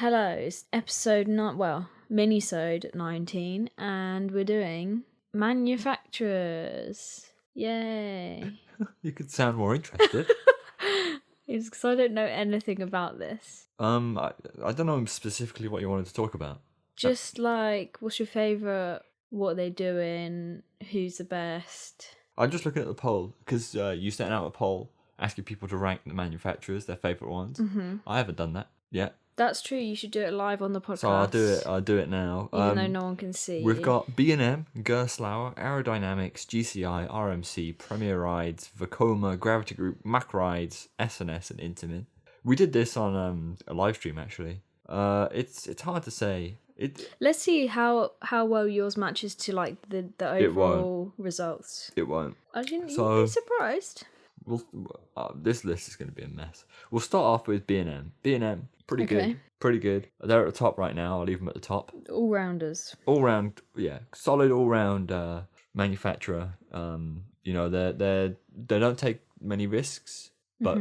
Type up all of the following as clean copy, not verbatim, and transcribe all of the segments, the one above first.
Hello, it's episode not Minisode 19, and we're doing manufacturers. Yay! You could sound more interested. It's because I don't know anything about this. I don't know specifically what you wanted to talk about. Just like, what's your favourite? What are they doing? Who's the best? I'm just looking at the poll because you sent out a poll asking people to rank the manufacturers, their favourite ones. Mm-hmm. I haven't done that yet. That's true. You should do it live on the podcast. So I'll do it now. Even though no one can see. We've got B&M, Gerstlauer, Aerodynamics, GCI, RMC, Premier Rides, Vekoma, Gravity Group, Mack Rides, S&S, and Intamin. We did this on a live stream actually. It's hard to say. Let's see how well yours matches to like the overall results. It won't. You'd be surprised. This list is going to be a mess. We'll start off with B&M. B&M, pretty Okay. good. Pretty good. They're at the top right now. I'll leave them at the top. All rounders. All round, yeah, solid all round manufacturer. They don't take many risks, but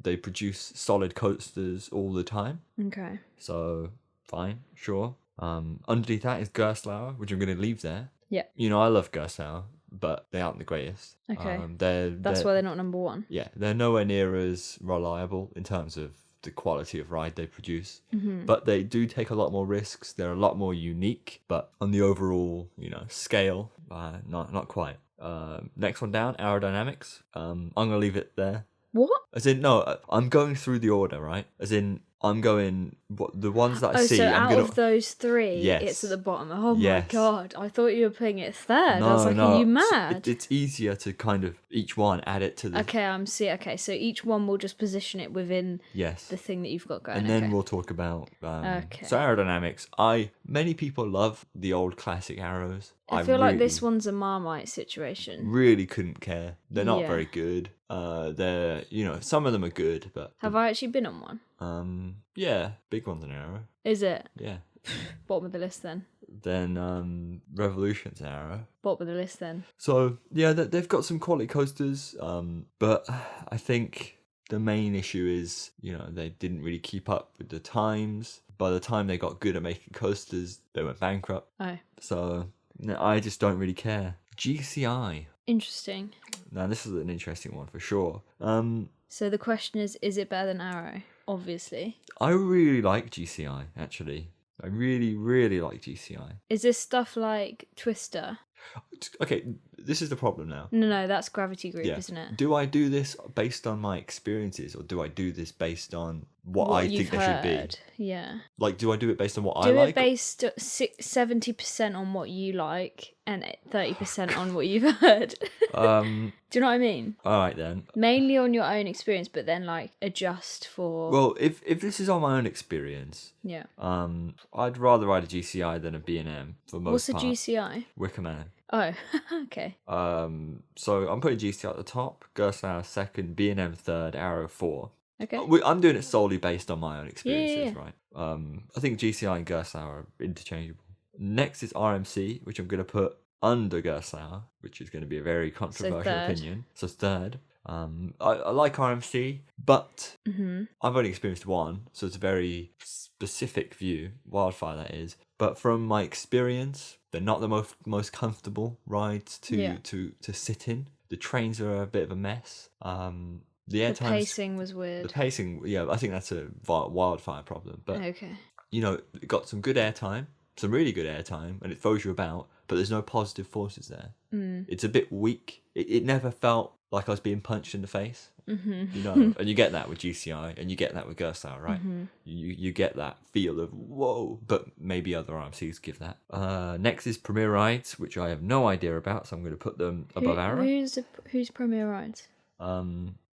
they produce solid coasters all the time. Okay. So fine, sure. Underneath that is Gerstlauer, which I'm going to leave there. Yeah. I love Gerstlauer, but they aren't the greatest. Okay. That's why they're not number one. Yeah, they're nowhere near as reliable in terms of the quality of ride they produce. Mm-hmm. But they do take a lot more risks. They're a lot more unique, but on the overall, scale, not quite. Next one down, Aerodynamics. I'm gonna leave it there. What? As in, no, I'm going through the order, right? As in, I'm going the ones that I see. So I'm out gonna... of those three, Yes. it's at the bottom. Oh Yes. my god! I thought you were putting it third. No, I was like, no, are you mad? It's easier to kind of each one add it to the. Okay, Okay, so each one will just position it within Yes. the thing that you've got going. And then we'll talk about Okay. So Aerodynamics. Many people love the old classic arrows. I feel like this one's a Marmite situation. Really couldn't care. They're not Yeah. very good. They're some of them are good, but Have I actually been on one? yeah, big one's an arrow. Is it? Yeah. Bottom of the list then. Then Revolution's an arrow. Bottom of the list then. So yeah, they've got some quality coasters. But I think the main issue is they didn't really keep up with the times. By the time they got good at making coasters, they went bankrupt. Oh. So I just don't really care. GCI. Interesting. Now this is an interesting one for sure. So the question is it better than Arrow? Obviously. I really like GCI actually. I really, really like GCI. Is this stuff like Twister? Okay, this is the problem now. No, that's Gravity Group, Yeah. isn't it? Do I do this based on my experiences, or do I do this based on what I think you've they should heard. be? Yeah. Like, do I do it based on what I Do like? it based 70% on what you like and 30% on what you've heard. Do you know what I mean? All right then. Mainly on your own experience, but then like adjust for. Well, if this is on my own experience, Yeah. I'd rather ride a GCI than a B&M for most What's a part. GCI? Wickerman. Oh, okay. So I'm putting GCI at the top, Gerstlauer second, B&M third, Arrow 4. Okay. I'm doing it solely based on my own experiences, Yeah. right? I think GCI and Gerstlauer are interchangeable. Next is RMC, which I'm going to put under Gerstlauer, which is going to be a very controversial third. opinion. So third. I like RMC, but I've only experienced one, so it's a very specific view, wildfire that is. But from my experience, they're not the most comfortable rides to sit in. The trains are a bit of a mess. The pacing was weird. The pacing, yeah, I think that's a wildfire problem. But Okay. it got some good airtime, some really good airtime, and it throws you about. But there's no positive forces there. It's a bit weak. It never felt like I was being punched in the face. And you get that with GCI, and you get that with Gerstlauer, right? You get that feel of whoa, but maybe other RMCs give that. Next is Premier Rides, which I have no idea about, so I'm going to put them above Arrow. Who's Premier Rides?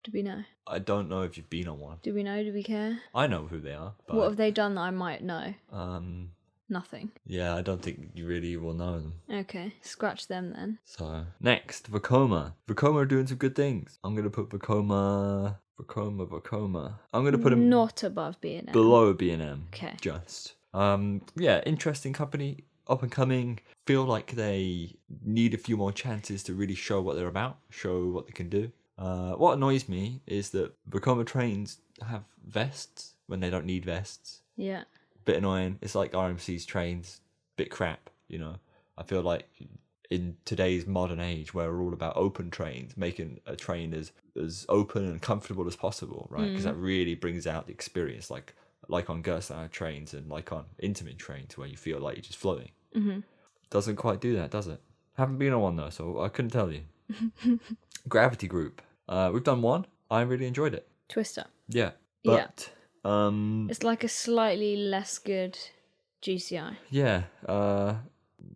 Do we know? I don't know if you've been on one. Do we know? Do we care? I know who they are. But, What have they done that I might know? Nothing. Yeah, I don't think you really will know them. Okay, scratch them then. So, next, Vekoma. Vekoma are doing some good things. I'm going to put Vekoma. I'm going to put them not above B&M. below B&M. Okay. Just. Yeah, interesting company, up and coming. Feel like they need a few more chances to really show what they're about, show what they can do. What annoys me is that Vekoma trains have vests when they don't need vests. Yeah. bit annoying. It's like RMC's trains, bit crap, I feel like in today's modern age where we're all about open trains, making a train as open and comfortable as possible, right? Because that really brings out the experience, like on Gerstlauer trains and like on Intamin trains where you feel like you're just floating. Doesn't quite do that, does it? Haven't been on one though, so I couldn't tell you. Gravity Group. We've done one. I really enjoyed it. Twister. Yeah. But it's like a slightly less good GCI. Yeah.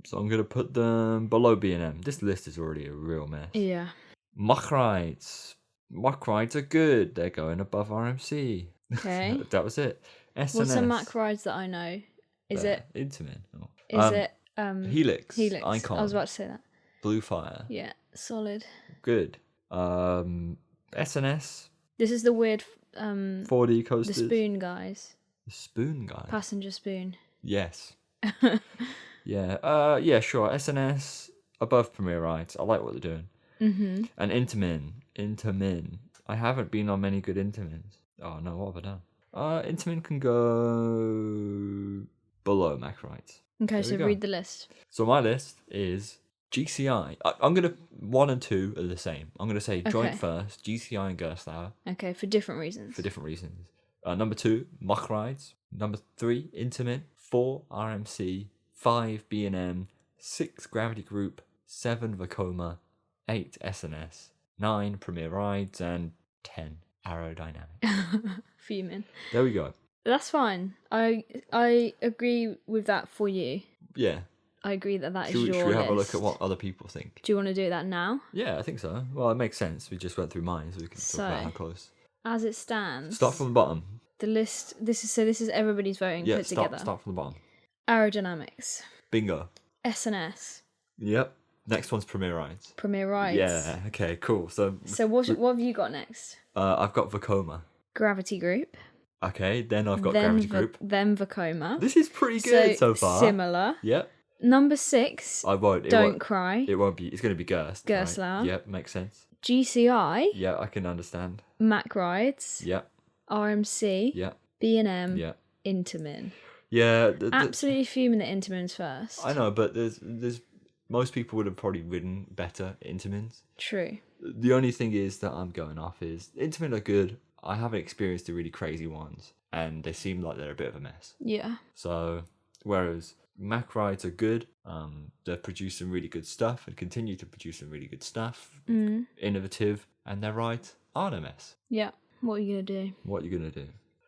So I'm gonna put them below B&M. This list is already a real mess. Yeah. Mock rides. Mock rides are good. They're going above RMC. Okay. That was it. SNS. What's some Mac rides that I know? Is it Intamin? Oh. Is it Helix? Helix. Icon. I was about to say that. Blue Fire. Yeah, solid. Good. SNS. This is the weird 4D coasters. the spoon guys. The spoon guy. Passenger spoon. Yes. Yeah. Yeah. Sure. SNS above Premier Rides. I like what they're doing. And Intamin. I haven't been on many good Intamins. Oh no, what have I done? Intamin can go below Mac Rides. Okay, so read the list. So my list is GCI. I'm gonna 1 and 2 are the same. I'm gonna say joint first, GCI and Gerstlauer. Okay, for different reasons. Number 2, Mock Rides. Number 3, Intamin. 4, RMC. 5, B&M. 6, Gravity Group. 7, Vekoma. 8, SNS. 9, Premier Rides. And 10, Aerodynamic. Fuming. There we go. That's fine. I agree with that for you. Yeah. I agree that is your list. Should we have a look at what other people think? Do you want to do that now? Yeah, I think so. Well, it makes sense. We just went through mine, so we can talk about how close. As it stands, Start from the bottom. The list. This is everybody's voting put together. Start from the bottom. Aerodynamics. Bingo. SNS. Yep. Next one's Premier Rides. Premier Rides. Yeah. Okay. Cool. So what have you got next? I've got Vekoma. Gravity Group. Okay. Then I've got Gravity Group. Then Vekoma. This is pretty good so far. Similar. Yep. Number 6. Don't cry. It won't be. It's going to be Gerstlauer. Right? Yep. Makes sense. GCI. Yeah, I can understand. Mac Rides. Yep. RMC. Yep. B&M. Yep. Intamin. Yeah. Absolutely fuming that Intamin's first. I know, but there's most people would have probably ridden better Intamins. True. The only thing is that I'm going off is Intamin are good. I haven't experienced the really crazy ones, and they seem like they're a bit of a mess. Yeah. So, whereas Mac Rides are good, they're producing really good stuff and continue to produce some really good stuff, innovative, and their rides aren't a mess. Yeah. What are you gonna do?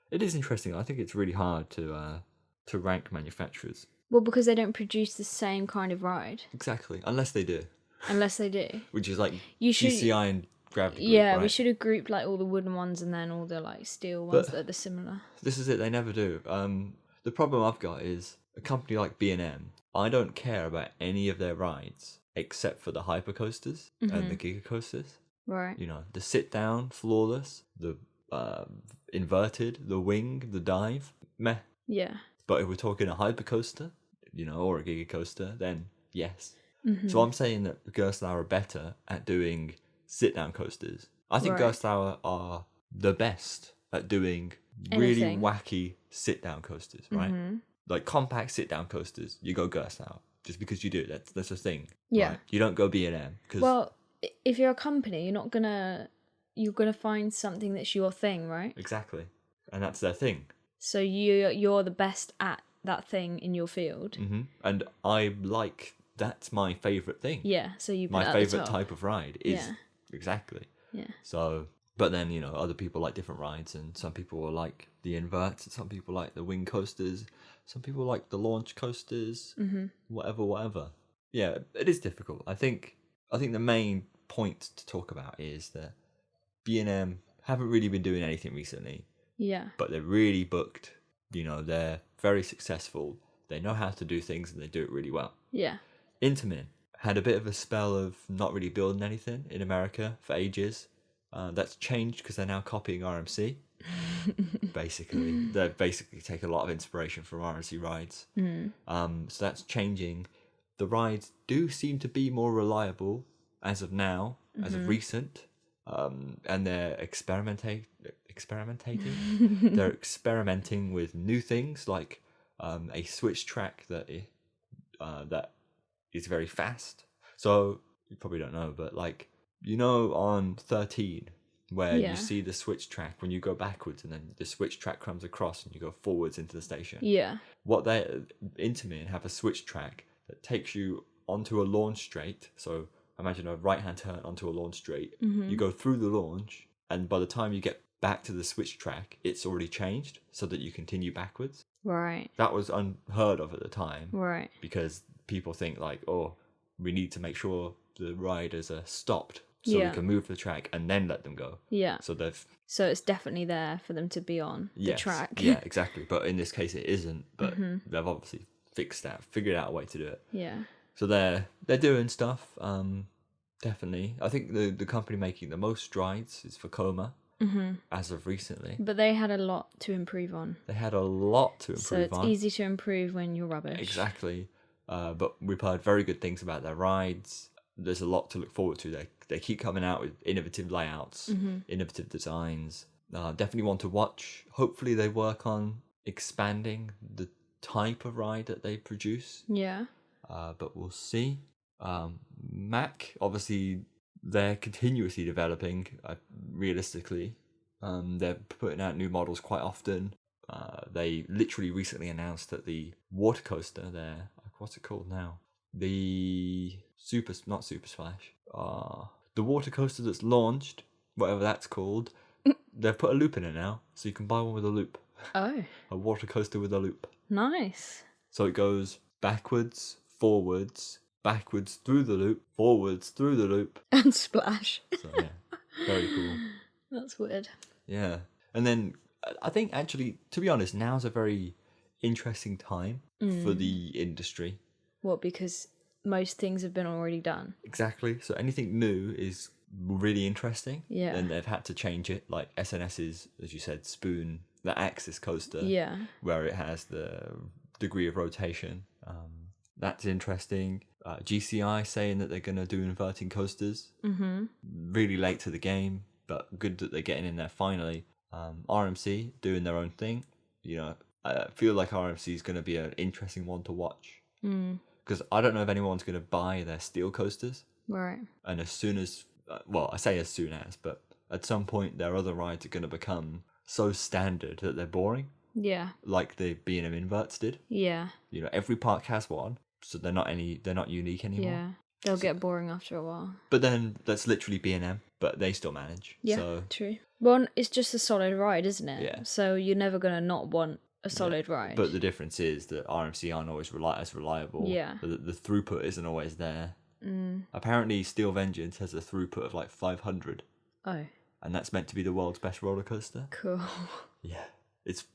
It is interesting. I think it's really hard to rank manufacturers. Well, because they don't produce the same kind of ride. Exactly, unless they do. Which is like GCI and Gravity Group, yeah, right? We should have grouped like all the wooden ones and then all the like steel ones that are similar. This is it. They never do. The problem I've got is a company like B&M. I don't care about any of their rides except for the hypercoasters and the giga coasters. Right. The sit down, flawless, the inverted, the wing, the dive, meh. Yeah. But if we're talking a hypercoaster, or a giga coaster, then yes. So I'm saying that Gerstlauer are better at doing sit-down coasters. I think Gerstlauer are the best at doing really wacky sit-down coasters, right? Like compact sit-down coasters, you go Gerstlauer just because you do. That's a thing. Yeah. Right? You don't go B&M. Well, if you're a company, you're gonna find something that's your thing, right? Exactly, and that's their thing. So you're the best at that thing in your field. And that's my favourite thing. Yeah, so my favourite type of ride is exactly. Yeah. So, but then other people like different rides, and some people will like the inverts, and some people like the wing coasters, some people like the launch coasters, whatever. Yeah, it is difficult. I think the main point to talk about is that B&M haven't really been doing anything recently. Yeah. But they're really booked. They're very successful. They know how to do things, and they do it really well. Yeah. Intamin had a bit of a spell of not really building anything in America for ages. That's changed because they're now copying RMC. Basically, they take a lot of inspiration from RMC rides. So that's changing. The rides do seem to be more reliable as of now, as of recent. And they're experimenting. They're experimenting with new things like a switch track that is very fast. So you probably don't know, but like, on 13 where you see the switch track when you go backwards and then the switch track comes across and you go forwards into the station. Yeah. What they Intamin have a switch track that takes you onto a launch straight. So imagine a right-hand turn onto a launch straight. You go through the launch, and by the time you get back to the switch track, it's already changed so that you continue backwards. Right. That was unheard of at the time. Right. Because people think like, oh, we need to make sure the riders are stopped so we can move the track and then let them go. Yeah. So it's definitely there for them to be on the track. Yeah, exactly. But in this case, it isn't. But they've obviously figured out a way to do it. Yeah. So they're doing stuff. Definitely. I think the company making the most strides is for Coma. As of recently. But they had a lot to improve on. They had a lot to improve on. So it's easy to improve when you're rubbish. Exactly. But we've heard very good things about their rides. There's a lot to look forward to. They keep coming out with innovative layouts, innovative designs. Definitely want to watch. Hopefully they work on expanding the type of ride that they produce. Yeah. But we'll see. Mac, obviously, they're continuously developing, realistically. They're putting out new models quite often. They literally recently announced that the water coaster there, what's it called now? The not Super Splash. The water coaster that's launched, whatever that's called, they've put a loop in it now, so you can buy one with a loop. Oh. A water coaster with a loop. Nice. So it goes backwards, forwards, backwards through the loop, forwards through the loop. And splash. So yeah, very cool. That's weird. Yeah. And then I think actually, to be honest, now's a very interesting time for the industry. What, because most things have been already done? Exactly. So anything new is really interesting. Yeah. And they've had to change it. Like SNS's, as you said, Spoon, the Axis coaster. Yeah. Where it has the degree of rotation. That's interesting. GCI saying that they're going to do inverting coasters. Really late to the game, but good that they're getting in there finally. RMC doing their own thing. I feel like RMC is going to be an interesting one to watch. Because I don't know if anyone's going to buy their steel coasters. Right. And as soon as, I say as soon as, but at some point their other rides are going to become so standard that they're boring. Yeah. Like the B&M inverts did. Yeah. Every park has one, so they're not unique anymore. Yeah. They'll get boring after a while. But then that's literally B&M, but they still manage. Yeah, so. True. Well, it's just a solid ride, isn't it? Yeah. So you're never going to not want a solid ride. But the difference is that RMC aren't always as reliable. Yeah. The throughput isn't always there. Apparently Steel Vengeance has a throughput of like 500. Oh. And that's meant to be the world's best roller coaster. Cool. Yeah. It's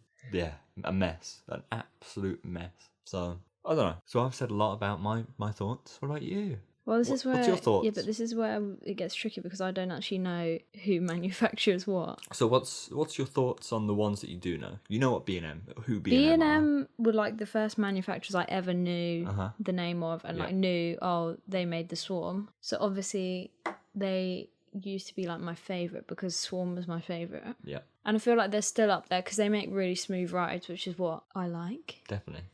a mess. An absolute mess. So, I don't know. So I've said a lot about my thoughts. What about you? Well, what's your thoughts? Yeah, but this is where it gets tricky because I don't actually know who manufactures what. So what's your thoughts on the ones that you do know? You know what B&M, who B&M B&M were like the first manufacturers I ever knew the name of and like knew, they made the Swarm. So obviously they used to be like my favourite because Swarm was my favourite. Yeah. And I feel like they're still up there because they make really smooth rides, which is what I like. Definitely.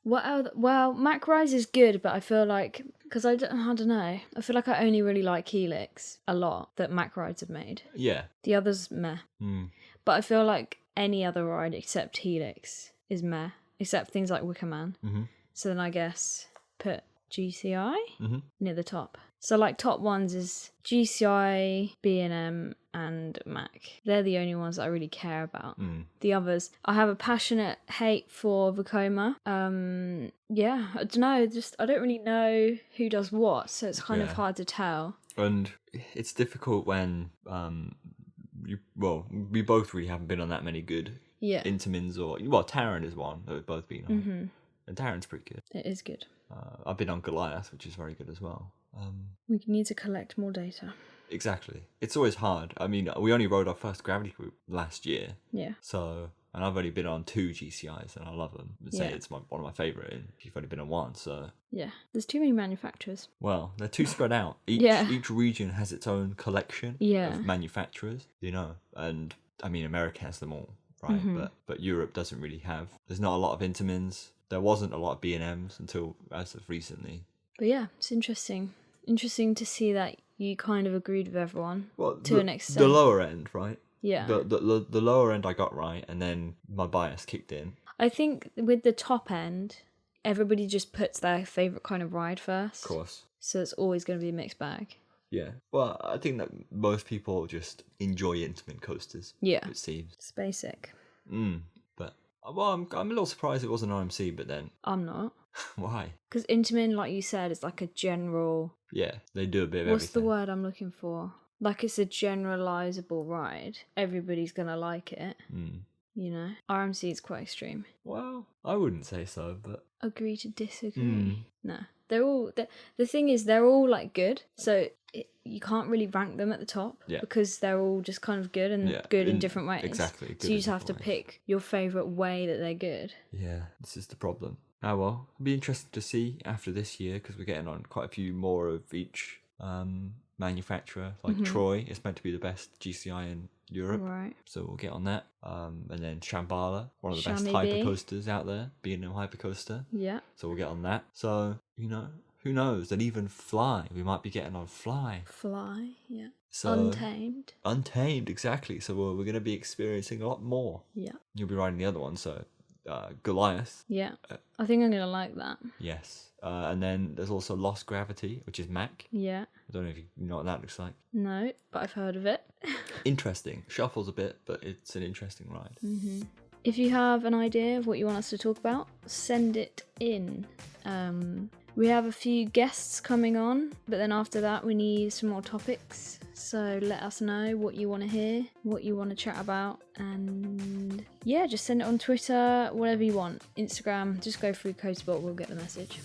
What else? Well, Mac Rise is good, but I feel like because I don't know. I feel like I only really like Helix a lot that Mac Rides have made. Yeah. The others meh. But I feel like any other ride except Helix is meh, except things like Wicker Man. So then I guess put GCI near the top. So like top ones is GCI, B&M and Mac. They're the only ones that I really care about. The others, I have a passionate hate for Vekoma. Yeah, I don't know, I don't really know who does what, so it's kind of hard to tell. And it's difficult when we both really haven't been on that many good Intamins Taron is one that we've both been on. And Taron's pretty good. It is good. I've been on Goliath, which is very good as well. We need to collect more data. Exactly. It's always hard. I mean, we only rode our first Gravity Group last year. Yeah. So, and I've only been on 2 GCIs and I love them. I'd say it's one of my favourite, and you've only been on 1, so... Yeah, there's too many manufacturers. Well, they're too spread out. Each region has its own collection of manufacturers, and, I mean, America has them all right? But Europe doesn't really have. There's not a lot of Intamins. There wasn't a lot of B&Ms until as of recently. But yeah, it's interesting. Interesting to see that you kind of agreed with everyone an extent. The lower end, right? Yeah. The lower end I got right, and then my bias kicked in. I think with the top end, everybody just puts their favourite kind of ride first. Of course. So it's always going to be a mixed bag. Yeah. Well, I think that most people just enjoy Intamin coasters. Yeah. It seems. It's basic. But, well, I'm a little surprised it wasn't RMC, but then... I'm not. Why? Because Intamin, like you said, is like a general... Yeah, they do a bit of What's everything. the word I'm looking for? Like it's a generalisable ride. Everybody's going to like it. You know? RMC is quite extreme. Well, I wouldn't say so, but... Agree to disagree. No. They're all... The thing is, they're all like good. So you can't really rank them at the top. Yeah. Because they're all just kind of good and good in different ways. Exactly. So you just have to pick your favourite way that they're good. Yeah, this is the problem. Oh well, it'll be interesting to see after this year because we're getting on quite a few more of each manufacturer. Like Troy is meant to be the best GCI in Europe, right? So we'll get on that. And then Shambhala, one of the best Shami hypercoasters out there, being a hypercoaster. Yeah. So we'll get on that. So who knows? And even Fly, we might be getting on Fly. Fly, yeah. So, Untamed, exactly. So we're going to be experiencing a lot more. Yeah. You'll be riding the other one, so Goliath. Yeah. I think I'm going to like that. Yes. And then there's also Lost Gravity, which is Mac. Yeah. I don't know if you know what that looks like. No, but I've heard of it. Interesting. Shuffles a bit, but it's an interesting ride. If you have an idea of what you want us to talk about, send it in. We have a few guests coming on, but then after that we need some more topics. So let us know what you want to hear, what you want to chat about, and yeah, just send it on Twitter, whatever you want. Instagram, just go through Coastbot, we'll get the message.